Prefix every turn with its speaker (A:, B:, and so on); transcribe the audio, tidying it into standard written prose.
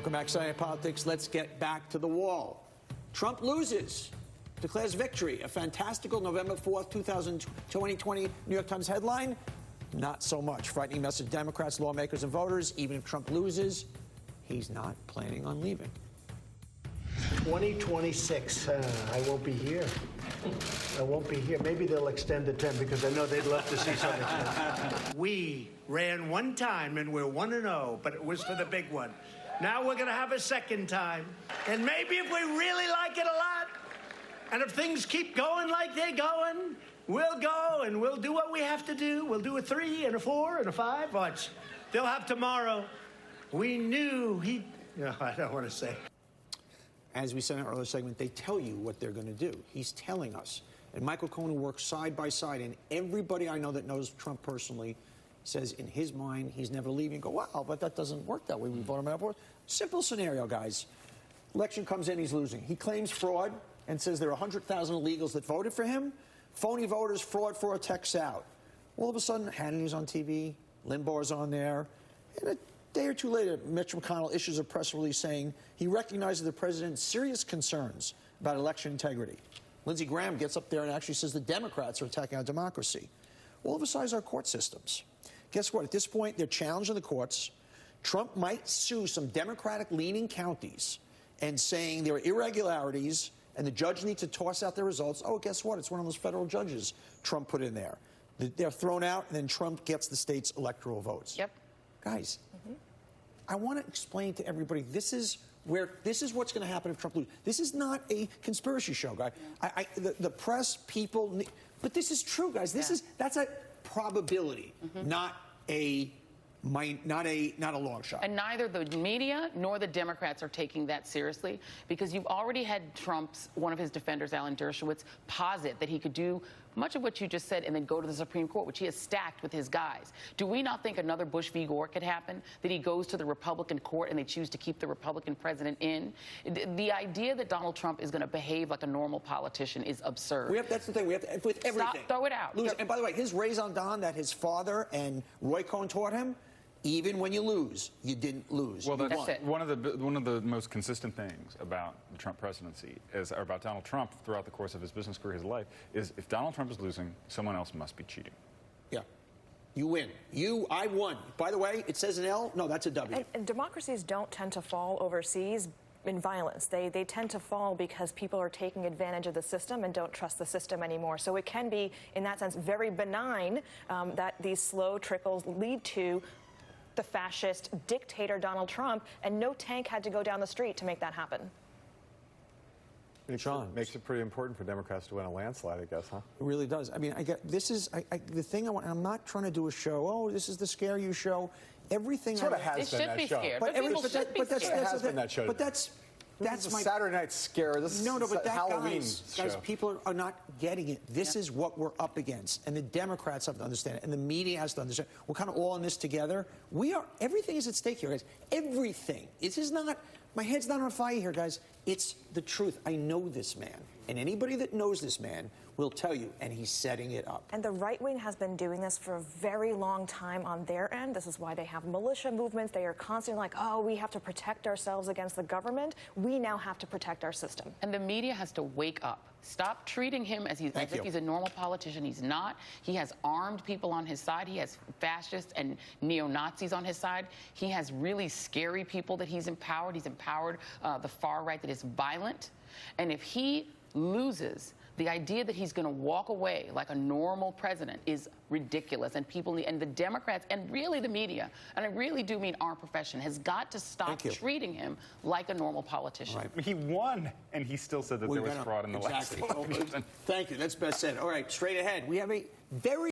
A: Welcome back to Sunday Night Politics. Let's get back to the wall. Trump loses, declares victory. A fantastical November 4th, 2020 New York Times headline. Not so much. Frightening message to Democrats, lawmakers, and voters. Even if Trump loses, he's not planning on leaving.
B: 2026, I won't be here. I won't be here. Maybe they'll extend the term because I know they'd love to see something. We ran one time and we're 1-0, but it was for the big one. Now we're going to have a second time. And maybe if we really like it a lot, and if things keep going like they're going, we'll go and we'll do what we have to do. We'll do a 3 and a 4 and a 5. Watch. They'll have tomorrow. We knew he... No, I don't want to say.
A: As we said in our earlier segment, they tell you what they're going to do. He's telling us. And Michael Cohen, who works side by side, and everybody I know that knows Trump personally says in his mind he's never leaving. You go, wow, but that doesn't work that way. We vote him out for it. Simple scenario, guys. Election comes in, he's losing. He claims fraud and says there are 100,000 illegals that voted for him. Phony voters, fraud texts out. All of a sudden, Hannity's on TV, Limbaugh's on there, and a day or two later, Mitch McConnell issues a press release saying he recognizes the president's serious concerns about election integrity. Lindsey Graham gets up there and actually says the Democrats are attacking our democracy. All of a sudden, our court systems. Guess what? At this point, they're challenging the courts. Trump might sue some Democratic-leaning counties and saying there are irregularities and the judge needs to toss out their results. Oh, guess what? It's one of those federal judges Trump put in there. They're thrown out, and then Trump gets the state's electoral votes.
C: Yep.
A: Guys, I want to explain to everybody, this is what's going to happen if Trump loses. This is not a conspiracy show, guy. The press, people, but this is true, guys. That's a probability, not a long shot.
C: And neither the media nor the Democrats are taking that seriously, because you've already had one of his defenders, Alan Dershowitz, posit that he could do much of what you just said and then go to the Supreme Court, which he has stacked with his guys. Do we not think another Bush v. Gore could happen, that he goes to the Republican court and they choose to keep the Republican president in? The idea that Donald Trump is going to behave like a normal politician is absurd.
A: That's the thing. We have to, with everything.
C: Stop, throw it out.
A: And by the way, his raison d'etre that his father and Roy Cohn taught him, even when you lose, you didn't lose.
D: Well, that's one of the most consistent things about the Trump presidency, or about Donald Trump throughout the course of his business career, his life, is if Donald Trump is losing, someone else must be cheating.
A: Yeah. You win. I won. By the way, it says an L. No, that's a W.
E: And democracies don't tend to fall overseas in violence. They tend to fall because people are taking advantage of the system and don't trust the system anymore. So it can be, in that sense, very benign that these slow trickles lead to the fascist dictator Donald Trump, and no tank had to go down the street to make that happen.
F: Sean, makes it pretty important for Democrats to win a landslide, I guess, huh?
A: It really does. I mean, this is the thing I want. I'm not trying to do a show. Oh, this is the scare you show. Everything
F: sort of has been that show.
C: Scared, but people should be scared.
F: It has been that show.
A: But that's my
F: Saturday night scare. This
A: no, but that
F: Halloween
A: guys, people are not getting it. This is what we're up against, and the Democrats have to understand it, and the media has to understand. We're kind of all in this together. Everything is at stake here, guys. Everything. This is not. My head's not on fire here, guys. It's the truth. I know this man, and anybody that knows this man will tell you, and he's setting it up.
E: And the right wing has been doing this for a very long time on their end. This is why they have militia movements. They are constantly like, oh, we have to protect ourselves against the government. We now have to protect our system.
C: And the media has to wake up. Stop treating him as if he's a normal politician. He's not. He has armed people on his side. He has fascists and neo-Nazis on his side. He has really scary people that he's empowered. He's empowered the far right that is violent. And if he loses, the idea that he's going to walk away like a normal president is ridiculous. And and the Democrats, and really the media, and I really do mean our profession, has got to stop treating him like a normal politician.
D: Right. He won, and he still said that there was fraud in the last election.
A: Thank you. That's best said. All right, straight ahead. We have a very